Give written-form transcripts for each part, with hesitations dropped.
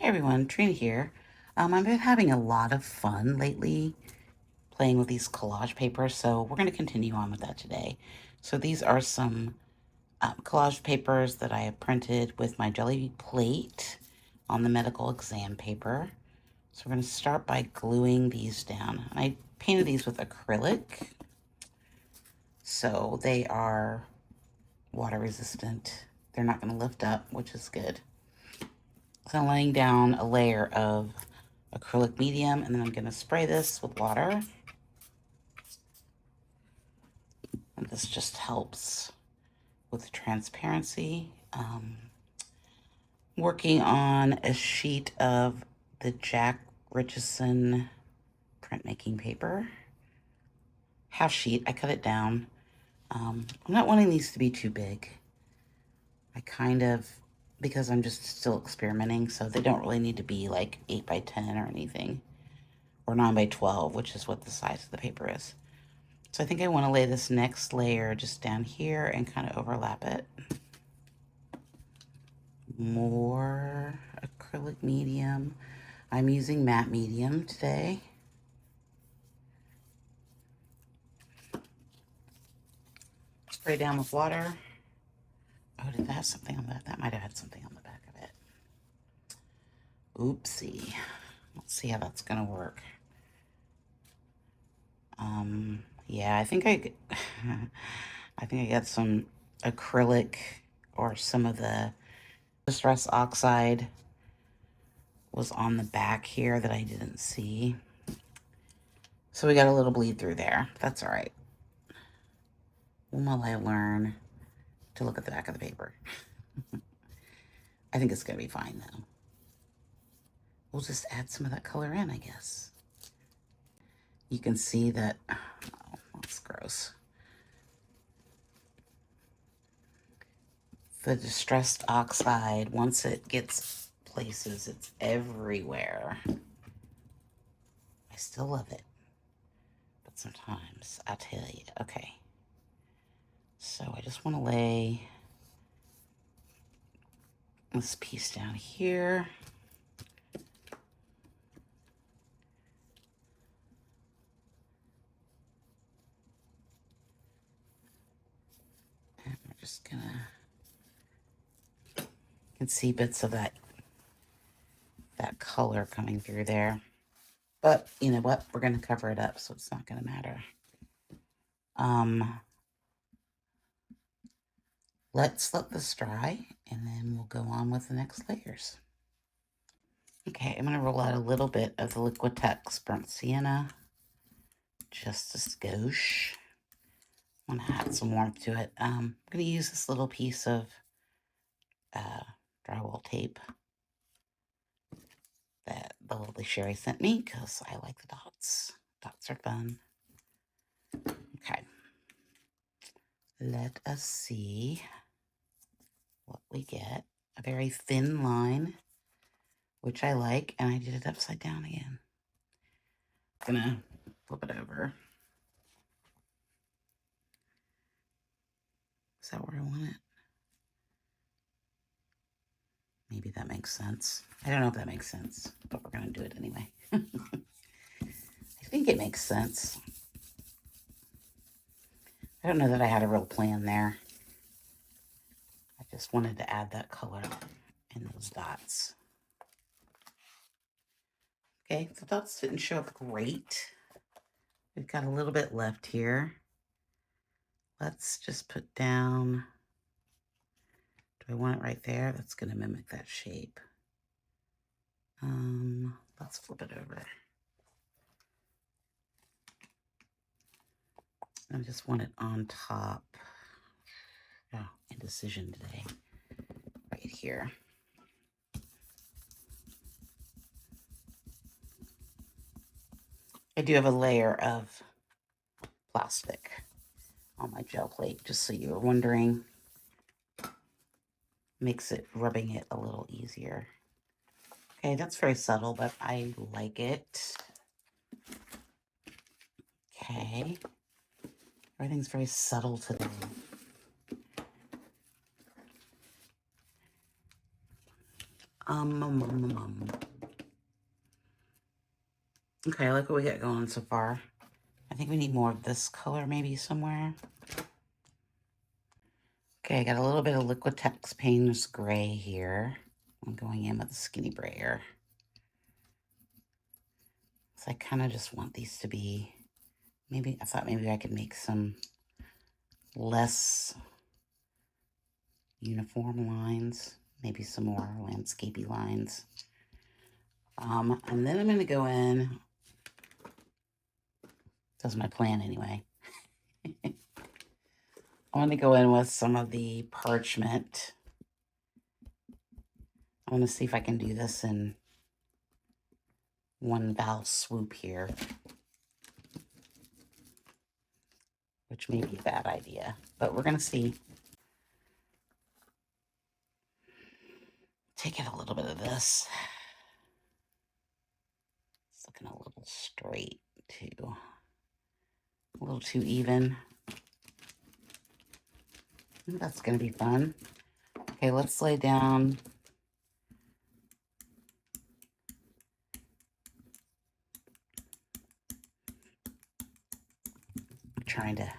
Hey everyone, Trina here. I've been having a lot of fun lately playing with these collage papers, so we're going to continue on with that today. So these are some collage papers that I have printed with my Gelli Plate on the medical exam paper. So we're going to start by gluing these down. And I painted these with acrylic, so they are water resistant. They're not going to lift up, which is good. So I'm laying down a layer of acrylic medium, and then I'm going to spray this with water. And this just helps with the transparency. Working on a sheet of the Jack Richardson printmaking paper. Half sheet, I cut it down. I'm not wanting these to be too big. Because I'm just still experimenting, so they don't really need to be like 8 by 10 or anything, or 9 by 12, which is what the size of the paper is. So I think I want to lay this next layer just down here and kind of overlap it. More acrylic medium. I'm using matte medium today. Spray down with water. Oh, did that have something on that? That might have had something on the back of it. Oopsie. Let's see how that's gonna work. Yeah, I think I got some acrylic or some of the distress oxide was on the back here that I didn't see. So we got a little bleed through there. That's all right. While I learn to look at the back of the paper. I think it's gonna be fine though. We'll just add some of that color in, I guess. You can see that, oh, that's gross. The distressed oxide, once it gets places, it's everywhere. I still love it, but sometimes I tell you. Okay, so I just want to lay this piece down here. And we're just gonna, you can see bits of that color coming through there. But you know what? We're gonna cover it up, so it's not gonna matter. Let's let this dry, and then we'll go on with the next layers. Okay, I'm gonna roll out a little bit of the Liquitex Burnt Sienna, just a skosh. I want to add some warmth to it. I'm gonna use this little piece of drywall tape that the lovely Sherry sent me because I like the dots. Dots are fun. Okay, let us see what we get. A very thin line, which I like, and I did it upside down again. Gonna flip it over. Is that where I want it? Maybe that makes sense. I don't know if that makes sense, but we're gonna do it anyway. I think it makes sense. I don't know that I had a real plan there. I just wanted to add that color in those dots. Okay, the dots didn't show up great. We've got a little bit left here. Let's just put down, do I want it right there? That's gonna mimic that shape. Let's flip it over. I just want it on top. Oh, indecision today. Right here. I do have a layer of plastic on my gel plate, just so you were wondering. Makes it rubbing it a little easier. Okay, that's very subtle, but I like it. Okay. Everything's very subtle today. Um, um, um, um. Okay, I like what we got going so far. I think we need more of this color maybe somewhere. Okay, I got a little bit of Liquitex Painter's Gray here. I'm going in with the Skinny Brayer. So I kind of just want these to be, maybe, I thought maybe I could make some less uniform lines, maybe some more landscapey lines. And then I'm going to go in, that's my plan anyway. I'm going to go in with some of the parchment. I want to see if I can do this in one foul swoop here, which may be a bad idea, but we're going to see. Take it a little bit of this. It's looking a little straight too. A little too even. That's going to be fun. Okay, let's lay down. I'm trying to,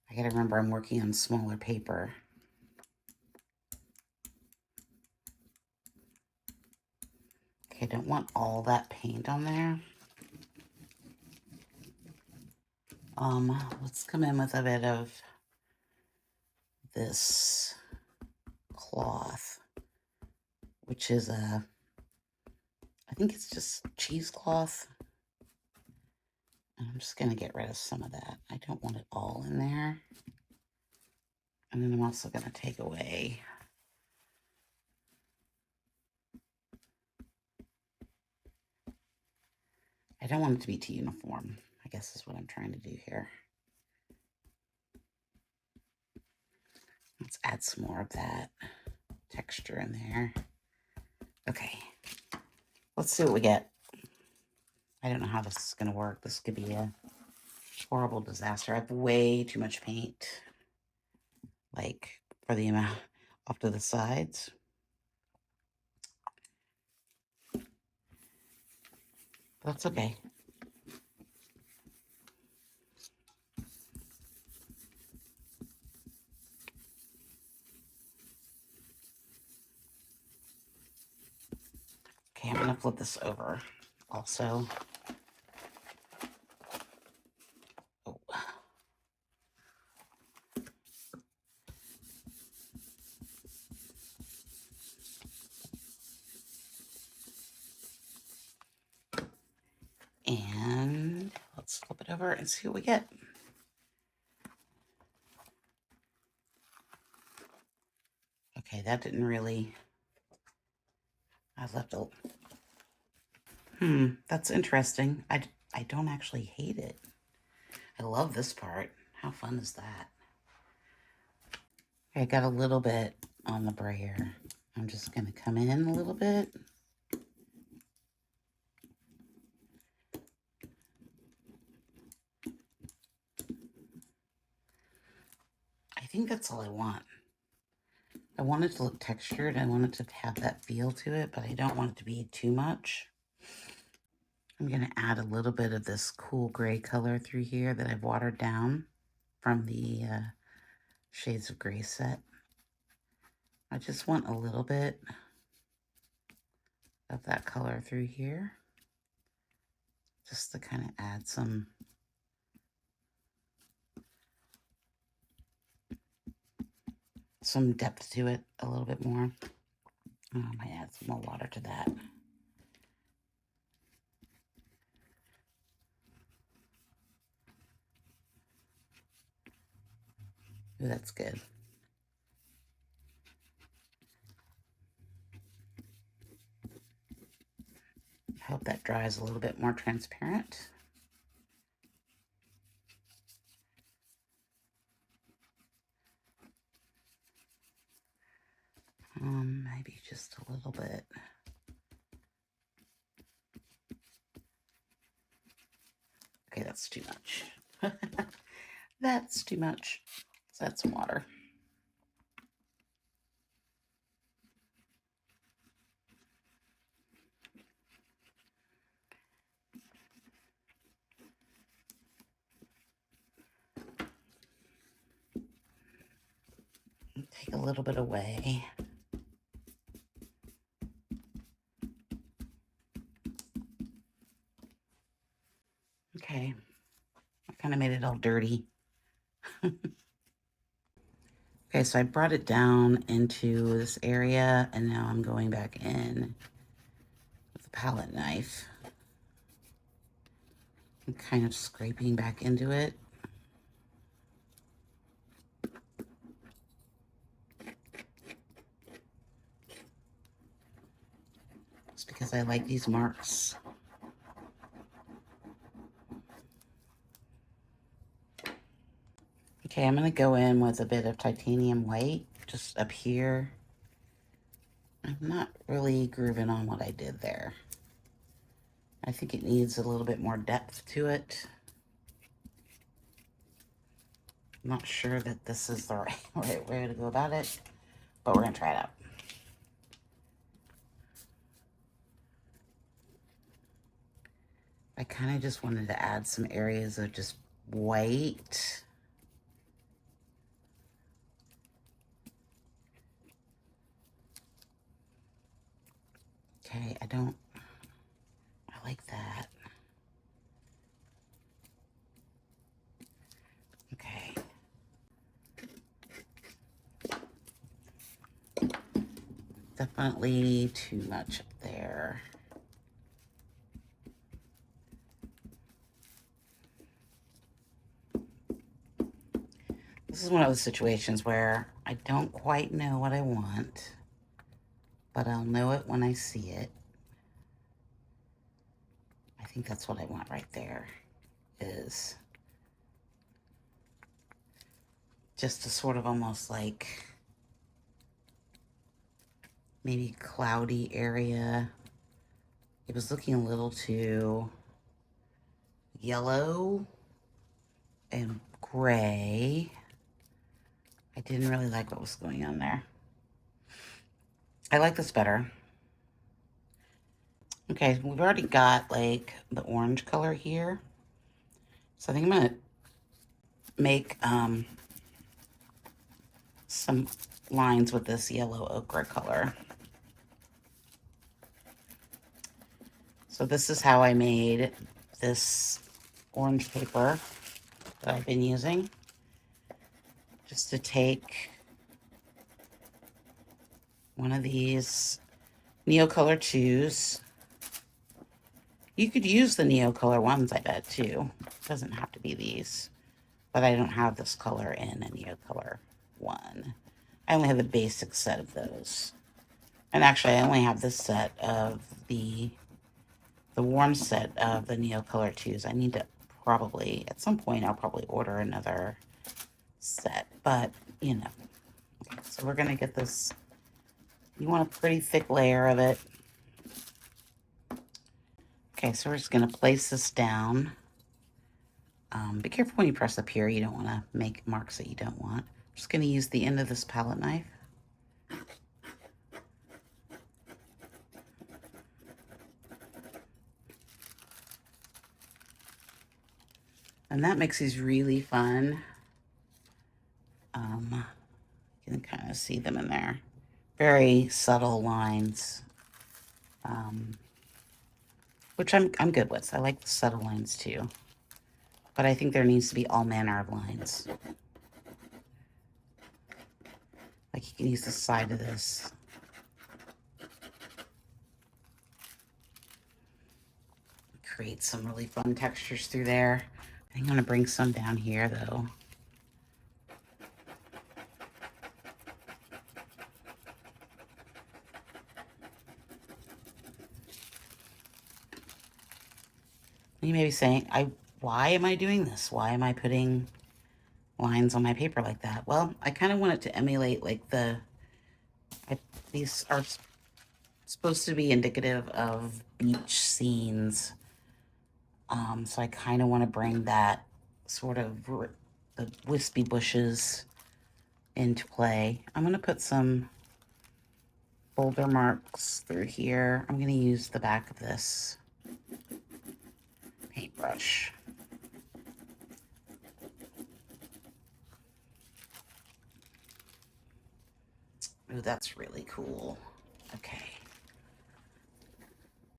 I gotta remember I'm working on smaller paper. Okay, I don't want all that paint on there. Let's come in with a bit of this cloth, which is I think it's just cheesecloth. And I'm just gonna get rid of some of that. I don't want it all in there. And then I'm also gonna take away I don't want it to be too uniform, I guess is what I'm trying to do here. Let's add some more of that texture in there. Okay, let's see what we get. I don't know how this is going to work. This could be a horrible disaster. I have way too much paint, like for the amount off to the sides. That's okay. Okay, I'm going to flip this over also. Oh. And let's flip it over and see what we get. Okay, that didn't really, I left a, that's interesting. I don't actually hate it. I love this part. How fun is that? Okay, I got a little bit on the brayer. I'm just going to come in a little bit. I think that's all I want. I want it to look textured. I want it to have that feel to it, but I don't want it to be too much. I'm going to add a little bit of this cool gray color through here that I've watered down from the Shades of Gray set. I just want a little bit of that color through here, just to kind of add some depth to it a little bit more. I might add some more water to that. Ooh, that's good. I hope that dries a little bit more transparent. Maybe just a little bit. Okay, that's too much. That's too much. Let's add some water. Take a little bit away. Okay, I kind of made it all dirty. Okay, so I brought it down into this area, and now I'm going back in with the palette knife and kind of scraping back into it. Just because I like these marks. Okay, I'm going to go in with a bit of titanium white just up here. I'm not really grooving on what I did there. I think it needs a little bit more depth to it. I'm not sure that this is the right way to go about it, but we're going to try it out. I kind of just wanted to add some areas of just white. Okay, I like that. Okay. Definitely too much up there. This is one of those situations where I don't quite know what I want, but I'll know it when I see it. I think that's what I want right there, is just a sort of almost like maybe cloudy area. It was looking a little too yellow and gray. I didn't really like what was going on there. I like this better. Okay, we've already got like the orange color here. So I think I'm gonna make some lines with this yellow ochre color. So this is how I made this orange paper that I've been using. Just to take one of these Neocolor 2s. You could use the Neocolor 1s, I bet, too. It doesn't have to be these. But I don't have this color in a Neocolor 1. I only have the basic set of those. And actually, I only have this set of the warm set of the Neocolor 2s. I need to probably, at some point, I'll probably order another set. But, you know. Okay, so we're going to get this. You want a pretty thick layer of it. Okay, so we're just going to place this down. Be careful when you press up here. You don't want to make marks that you don't want. I'm just going to use the end of this palette knife. And that makes these really fun. You can kind of see them in there. Very subtle lines, which I'm good with. I like the subtle lines too. But I think there needs to be all manner of lines. Like you can use the side of this. Create some really fun textures through there. I'm going to bring some down here though. You may be saying, why am I doing this? Why am I putting lines on my paper like that? Well, I kind of want it to emulate like these are supposed to be indicative of beach scenes. So I kind of want to bring that sort of the wispy bushes into play. I'm going to put some boulder marks through here. I'm going to use the back of this paintbrush. Ooh, that's really cool. Okay.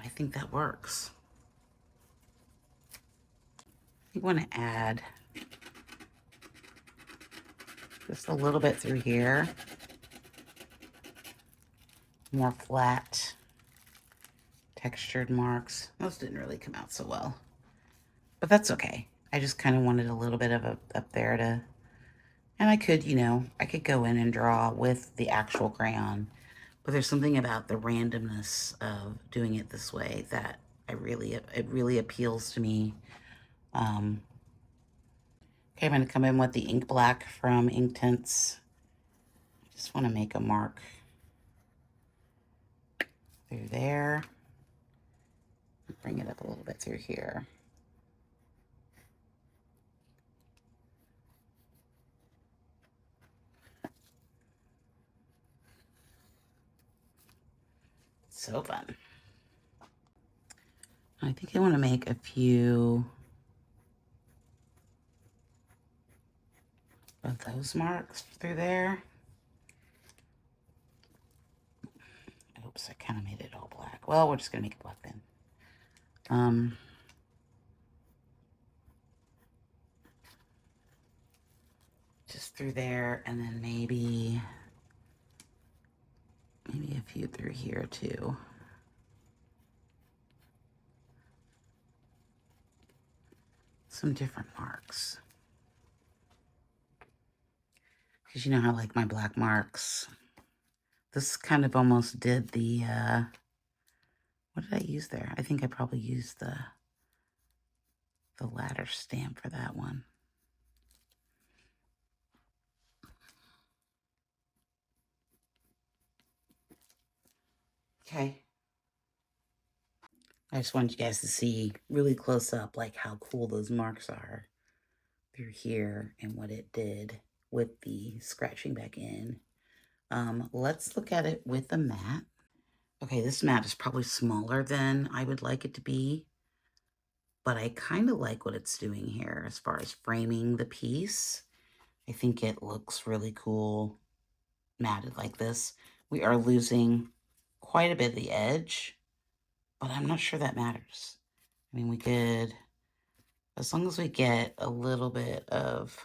I think that works. You want to add just a little bit through here. More flat, textured marks. Those didn't really come out so well, but that's okay. I just kind of wanted a little bit of a up there to, and I could, you know, I could go in and draw with the actual crayon, but there's something about the randomness of doing it this way that it really appeals to me. Okay, I'm going to come in with the ink black from Inktense. I just want to make a mark through there. Bring it up a little bit through here. So fun. I think I want to make a few of those marks through there. Oops, I kind of made it all black. Well, we're just going to make it black then. Just through there, and then maybe a few through here too. Some different marks. Because you know how I like my black marks. This kind of almost did the, what did I use there? I think I probably used the ladder stamp for that one. Okay. I just wanted you guys to see really close up like how cool those marks are through here and what it did with the scratching back in. Let's look at it with the mat. Okay, this mat is probably smaller than I would like it to be, but I kind of like what it's doing here as far as framing the piece. I think it looks really cool matted like this. We are losing quite a bit of the edge, but I'm not sure that matters. I mean, we could, as long as we get a little bit of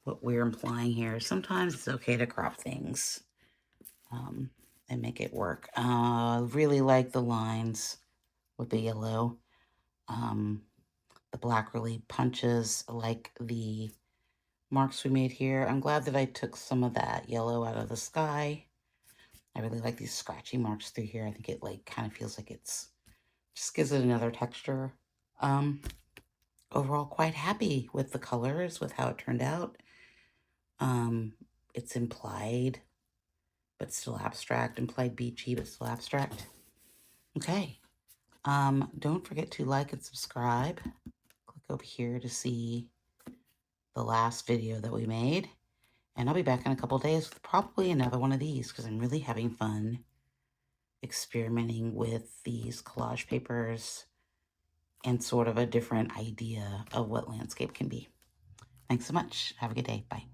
what we're implying here, sometimes it's okay to crop things and make it work. Really like the lines with the yellow. The black really punches like the marks we made here. I'm glad that I took some of that yellow out of the sky. I really like these scratchy marks through here. I think it like kind of feels like it's just gives it another texture. Overall quite happy with the colors, with how it turned out. It's implied, but still abstract. Implied beachy, but still abstract. Okay. Don't forget to like and subscribe. Click over here to see the last video that we made. And I'll be back in a couple days with probably another one of these because I'm really having fun experimenting with these collage papers and sort of a different idea of what landscape can be. Thanks so much. Have a good day. Bye.